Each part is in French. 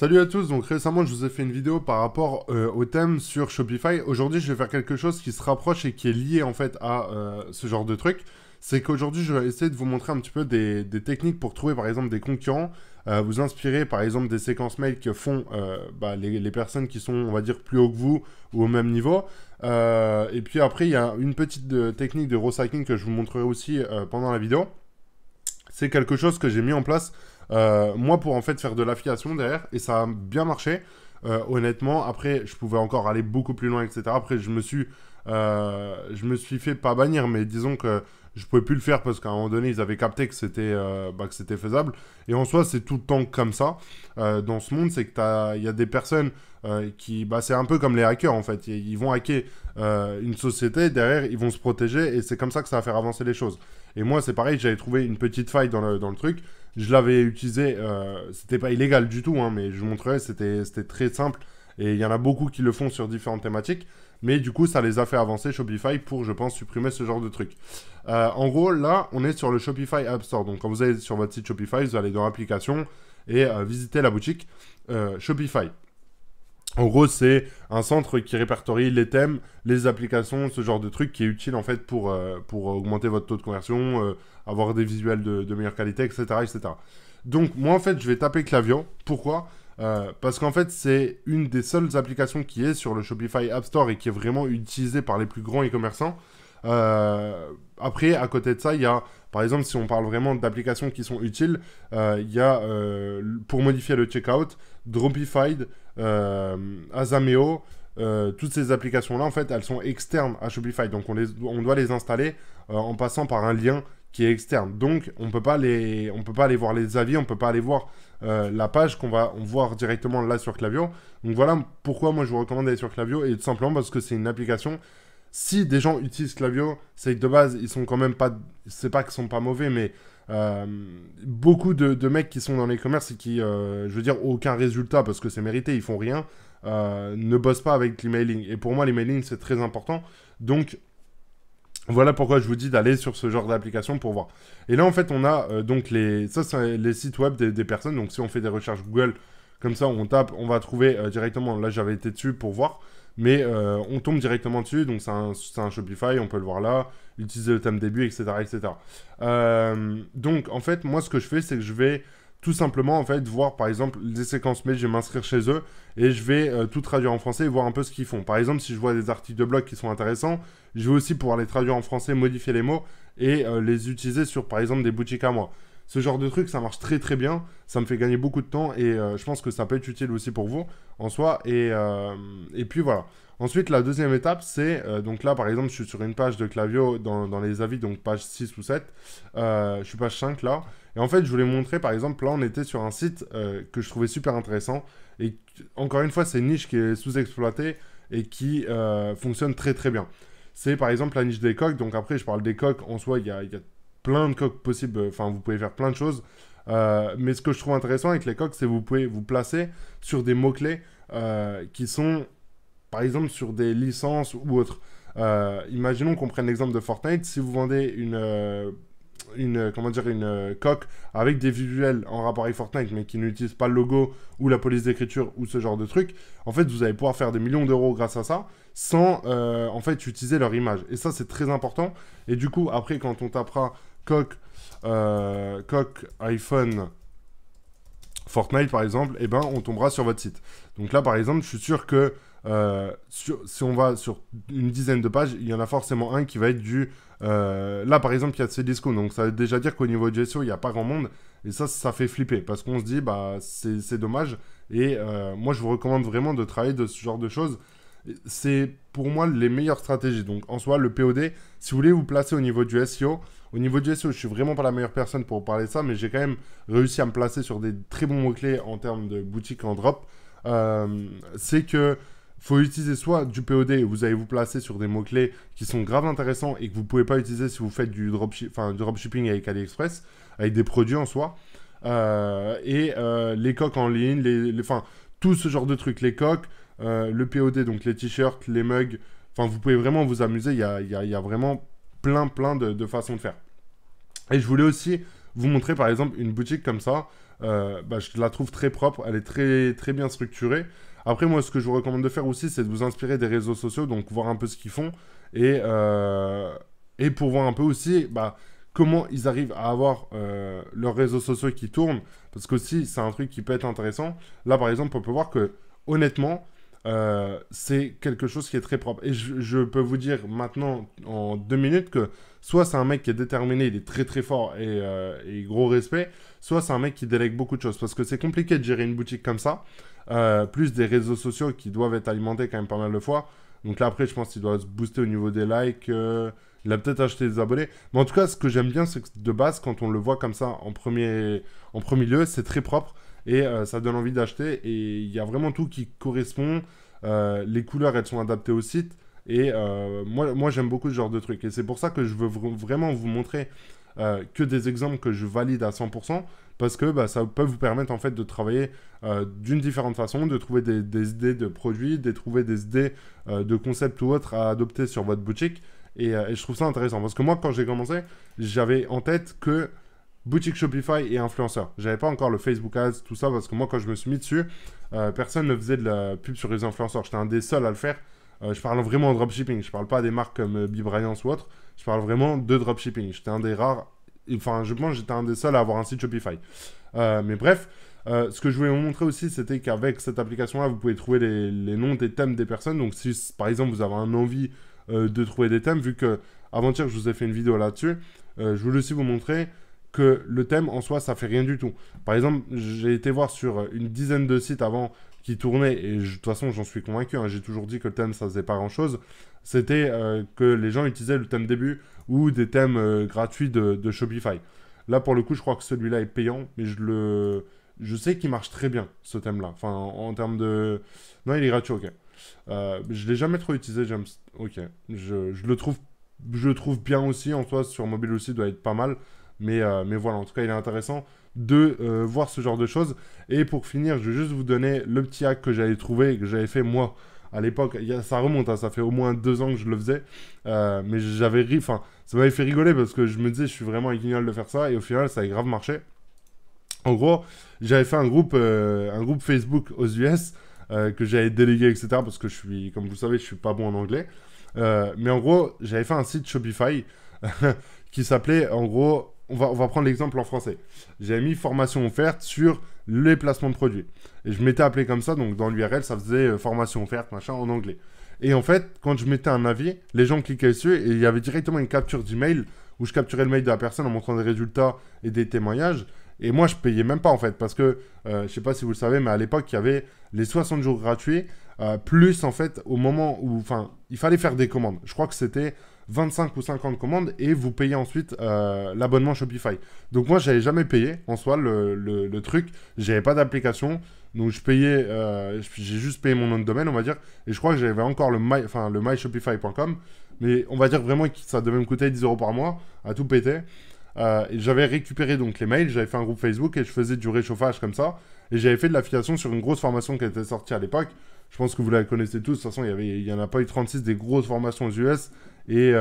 Salut à tous, donc récemment je vous ai fait une vidéo par rapport au thème sur Shopify. Aujourd'hui je vais faire quelque chose qui se rapproche et qui est lié en fait à ce genre de truc. C'est qu'aujourd'hui je vais essayer de vous montrer un petit peu des techniques pour trouver par exemple des concurrents, vous inspirer par exemple des séquences mail que font les personnes qui sont on va dire plus haut que vous ou au même niveau. Et puis après il y a une petite technique de recycling que je vous montrerai aussi pendant la vidéo. C'est quelque chose que j'ai mis en place, moi, pour en fait faire de l'affiliation derrière, et ça a bien marché, honnêtement. Après, je pouvais encore aller beaucoup plus loin, etc. Après, je me suis fait pas bannir, mais disons que je pouvais plus le faire parce qu'à un moment donné, ils avaient capté que c'était faisable. Et en soi, c'est tout le temps comme ça dans ce monde, c'est que il y a des personnes c'est un peu comme les hackers en fait. Ils vont hacker une société, derrière, ils vont se protéger, et c'est comme ça que ça va faire avancer les choses. Et moi, c'est pareil, j'avais trouvé une petite faille dans le truc. Je l'avais utilisé, c'était pas illégal du tout, hein, mais je vous montrerai, c'était très simple. Et il y en a beaucoup qui le font sur différentes thématiques. Mais du coup, ça les a fait avancer Shopify pour, je pense, supprimer ce genre de truc. En gros, là, on est sur le Shopify App Store. Donc, quand vous allez sur votre site Shopify, vous allez dans l'application et visiter la boutique Shopify. En gros, c'est un centre qui répertorie les thèmes, les applications, ce genre de truc qui est utile en fait pour augmenter votre taux de conversion, avoir des visuels de meilleure qualité, etc., etc. Donc, moi, en fait, je vais taper Klaviyo. Pourquoi parce qu'en fait, c'est une des seules applications qui est sur le Shopify App Store et qui est vraiment utilisée par les plus grands e-commerçants. Après, à côté de ça, il y a, par exemple, si on parle vraiment d'applications qui sont utiles, il y a, pour modifier le checkout, Dropified, Azameo, toutes ces applications-là, en fait, elles sont externes à Shopify. Donc, on doit les installer en passant par un lien qui est externe. Donc, on peut pas aller voir les avis, on peut pas aller voir la page qu'on va voir directement là sur Klaviyo. Donc, voilà pourquoi moi, je vous recommande d'aller sur Klaviyo, et tout simplement parce que c'est une application. Si des gens utilisent Klaviyo, c'est que de base, ils sont quand même pas... C'est pas qu'ils sont pas mauvais, mais beaucoup de mecs qui sont dans l'e-commerce et qui, je veux dire, aucun résultat parce que c'est mérité, ils font rien, ne bossent pas avec l'emailing. Et pour moi, l'emailing, c'est très important. Donc, voilà pourquoi je vous dis d'aller sur ce genre d'application pour voir. Et là, en fait, on a ça, c'est les sites web des personnes. Donc, si on fait des recherches Google, comme ça, on tape, on va trouver directement. Là, j'avais été dessus pour voir. Mais on tombe directement dessus. Donc, c'est un Shopify, on peut le voir là. Utiliser le thème début, etc., etc. Donc, en fait, moi, ce que je fais, c'est que je vais tout simplement, en fait, voir, par exemple, les séquences mail, je vais m'inscrire chez eux et je vais tout traduire en français et voir un peu ce qu'ils font. Par exemple, si je vois des articles de blog qui sont intéressants, je vais aussi pouvoir les traduire en français, modifier les mots et les utiliser sur, par exemple, des boutiques à moi. Ce genre de truc, ça marche très très bien, ça me fait gagner beaucoup de temps et je pense que ça peut être utile aussi pour vous en soi. Et puis voilà. Ensuite, la deuxième étape, c'est, donc là par exemple, je suis sur une page de Klaviyo dans les avis, donc page 6 ou 7, je suis page 5 là. Et en fait, je voulais montrer, par exemple, là on était sur un site que je trouvais super intéressant et encore une fois, c'est une niche qui est sous-exploitée et qui fonctionne très très bien. C'est par exemple la niche des coques, donc après je parle des coques, en soi il y a plein de coques possibles, enfin vous pouvez faire plein de choses. Mais ce que je trouve intéressant avec les coques, c'est que vous pouvez vous placer sur des mots-clés qui sont, par exemple, sur des licences ou autres. Imaginons qu'on prenne l'exemple de Fortnite. Si vous vendez une coque avec des visuels en rapport avec Fortnite, mais qui n'utilise pas le logo ou la police d'écriture ou ce genre de truc, en fait, vous allez pouvoir faire des millions d'euros grâce à ça, sans, en fait, utiliser leur image. Et ça, c'est très important. Et du coup, après, quand on tapera coque iPhone Fortnite par exemple, et ben on tombera sur votre site. Donc là par exemple, je suis sûr que si on va sur une dizaine de pages, il y en a forcément un qui va être là par exemple, il y a Cdiscount, donc ça veut déjà dire qu'au niveau du SEO, il n'y a pas grand monde, et ça fait flipper, parce qu'on se dit, bah c'est dommage, et moi je vous recommande vraiment de travailler de ce genre de choses. C'est pour moi les meilleures stratégies. Donc en soi, le POD, si vous voulez vous placer au niveau du SEO, au niveau du SEO, je suis vraiment pas la meilleure personne pour vous parler de ça, mais j'ai quand même réussi à me placer sur des très bons mots-clés en termes de boutique en drop. C'est que faut utiliser soit du POD, vous allez vous placer sur des mots-clés qui sont grave intéressants et que vous pouvez pas utiliser si vous faites du dropshipping avec AliExpress, avec des produits en soi. Les coques en ligne, tout ce genre de trucs, les coques, le POD, donc les t-shirts, les mugs, enfin vous pouvez vraiment vous amuser, il y a vraiment plein de façons de faire. Et je voulais aussi vous montrer par exemple une boutique comme ça, bah, je la trouve très propre, elle est très, très bien structurée. Après, moi, ce que je vous recommande de faire aussi, c'est de vous inspirer des réseaux sociaux, donc voir un peu ce qu'ils font, et, euh, et pour voir un peu aussi bah, comment ils arrivent à avoir leurs réseaux sociaux qui tournent, parce que aussi, c'est un truc qui peut être intéressant. Là, par exemple, on peut voir que, honnêtement, c'est quelque chose qui est très propre. Et je peux vous dire maintenant, en 2 minutes, que soit c'est un mec qui est déterminé, il est très très fort et gros respect, soit c'est un mec qui délègue beaucoup de choses. Parce que c'est compliqué de gérer une boutique comme ça, plus des réseaux sociaux qui doivent être alimentés quand même pas mal de fois. Donc là, après, je pense qu'il doit se booster au niveau des likes. Il a peut-être acheté des abonnés. Mais en tout cas, ce que j'aime bien, c'est que de base, quand on le voit comme ça en premier lieu, c'est très propre et ça donne envie d'acheter. Et il y a vraiment tout qui correspond. Les couleurs, elles sont adaptées au site. Et moi j'aime beaucoup ce genre de truc. Et c'est pour ça que je veux vraiment vous montrer que des exemples que je valide à 100%. Parce que bah, ça peut vous permettre en fait de travailler d'une différente façon, de trouver des idées de produits, de trouver des idées de concepts ou autres à adopter sur votre boutique. Et je trouve ça intéressant. Parce que moi, quand j'ai commencé, j'avais en tête que boutique Shopify et influenceur. J'avais pas encore le Facebook Ads, tout ça, parce que moi, quand je me suis mis dessus, personne ne faisait de la pub sur les influenceurs. J'étais un des seuls à le faire. Je parle vraiment en dropshipping. Je parle pas des marques comme Bryance ou autre. Je parle vraiment de dropshipping. J'étais un des rares. Enfin, je pense que j'étais un des seuls à avoir un site Shopify. Mais bref, ce que je voulais vous montrer aussi, c'était qu'avec cette application-là, vous pouvez trouver les noms des thèmes des personnes. Donc, si par exemple vous avez un envie de trouver des thèmes, vu que avant-hier je vous ai fait une vidéo là-dessus, je voulais aussi vous montrer que le thème en soi ça fait rien du tout. Par exemple, j'ai été voir sur une dizaine de sites avant qui tournaient, et de toute façon j'en suis convaincu, hein, j'ai toujours dit que le thème ça faisait pas grand-chose, c'était que les gens utilisaient le thème début ou des thèmes gratuits de Shopify. Là pour le coup je crois que celui-là est payant, mais je sais qu'il marche très bien ce thème-là. Enfin en termes de... Non, il est gratuit, ok. Je l'ai jamais trop utilisé, j'aime... Ok, je le trouve bien aussi, en soi, sur mobile aussi, il doit être pas mal. Mais voilà, en tout cas, il est intéressant de voir ce genre de choses. Et pour finir, je vais juste vous donner le petit hack que j'avais trouvé et que j'avais fait moi à l'époque. Ça remonte, hein, ça fait au moins 2 ans que je le faisais. Mais j'avais ri, enfin, ça m'avait fait rigoler parce que je me disais, je suis vraiment un guignol de faire ça. Et au final, ça a grave marché. En gros, j'avais fait un groupe Facebook aux US que j'avais délégué, etc. Parce que je suis, comme vous le savez, je suis pas bon en anglais. Mais en gros, j'avais fait un site Shopify qui s'appelait, en gros, on va prendre l'exemple en français. J'avais mis formation offerte sur les placements de produits. Et je m'étais appelé comme ça, donc dans l'URL, ça faisait formation offerte, machin, en anglais. Et en fait, quand je mettais un avis, les gens cliquaient dessus et il y avait directement une capture d'email où je capturais le mail de la personne en montrant des résultats et des témoignages. Et moi, je payais même pas en fait, parce que je sais pas si vous le savez, mais à l'époque, il y avait les 60 jours gratuits, plus en fait, au moment où, enfin, il fallait faire des commandes. Je crois que c'était 25 ou 50 commandes et vous payez ensuite l'abonnement Shopify. Donc moi, j'avais jamais payé en soi le truc, j'avais pas d'application, donc je payais, j'ai juste payé mon nom de domaine, on va dire, et je crois que j'avais encore le myshopify.com, mais on va dire vraiment que ça devait me coûter 10 euros par mois à tout péter. Et j'avais récupéré donc les mails, j'avais fait un groupe Facebook et je faisais du réchauffage comme ça. Et j'avais fait de l'affiliation sur une grosse formation qui était sortie à l'époque. Je pense que vous la connaissez tous. De toute façon, il y en a pas eu 36 des grosses formations aux US. Et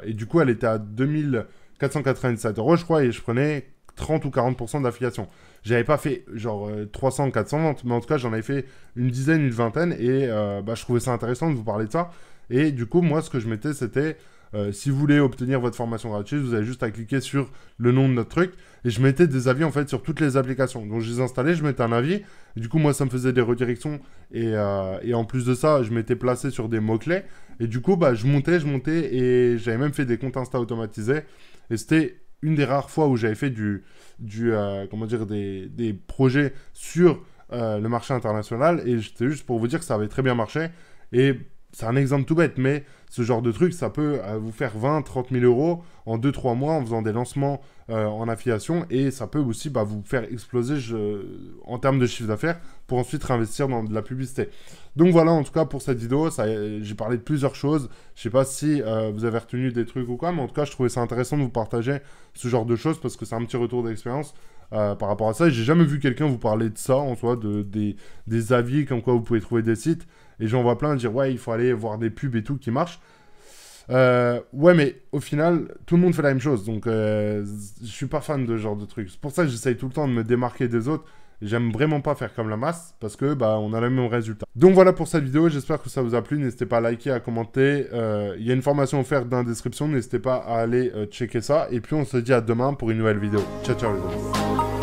du coup, elle était à 2497 euros, je crois, et je prenais 30 ou 40% d'affiliation. J'avais pas fait genre 300, 400 ventes, mais en tout cas, j'en avais fait une dizaine, une vingtaine. Et je trouvais ça intéressant de vous parler de ça. Et du coup, moi, ce que je mettais, c'était... si vous voulez obtenir votre formation gratuite, vous avez juste à cliquer sur le nom de notre truc. Et je mettais des avis en fait sur toutes les applications. Donc je les installais, je mettais un avis. Et du coup, moi, ça me faisait des redirections. Et en plus de ça, je m'étais placé sur des mots-clés. Et du coup, je montais. Et j'avais même fait des comptes Insta automatisés. Et c'était une des rares fois où j'avais fait des projets sur le marché international. Et c'était juste pour vous dire que ça avait très bien marché. Et c'est un exemple tout bête, mais ce genre de truc, ça peut vous faire 20, 30 000 euros en 2-3 mois en faisant des lancements en affiliation, et ça peut aussi vous faire exploser en termes de chiffre d'affaires pour ensuite réinvestir dans de la publicité. Donc voilà, en tout cas pour cette vidéo, j'ai parlé de plusieurs choses. Je sais pas si vous avez retenu des trucs ou quoi, mais en tout cas je trouvais ça intéressant de vous partager ce genre de choses parce que c'est un petit retour d'expérience par rapport à ça. J'ai jamais vu quelqu'un vous parler de ça en soi, des avis comme quoi vous pouvez trouver des sites. Et j'en vois plein dire ouais, il faut aller voir des pubs et tout qui marchent. Ouais, mais au final, tout le monde fait la même chose. Donc, je suis pas fan de ce genre de truc. C'est pour ça que j'essaye tout le temps de me démarquer des autres. J'aime vraiment pas faire comme la masse parce que bah on a le même résultat. Donc voilà pour cette vidéo, j'espère que ça vous a plu. N'hésitez pas à liker, à commenter. Il y a une formation offerte dans la description, n'hésitez pas à aller checker ça. Et puis on se dit à demain pour une nouvelle vidéo. Ciao ciao les amis.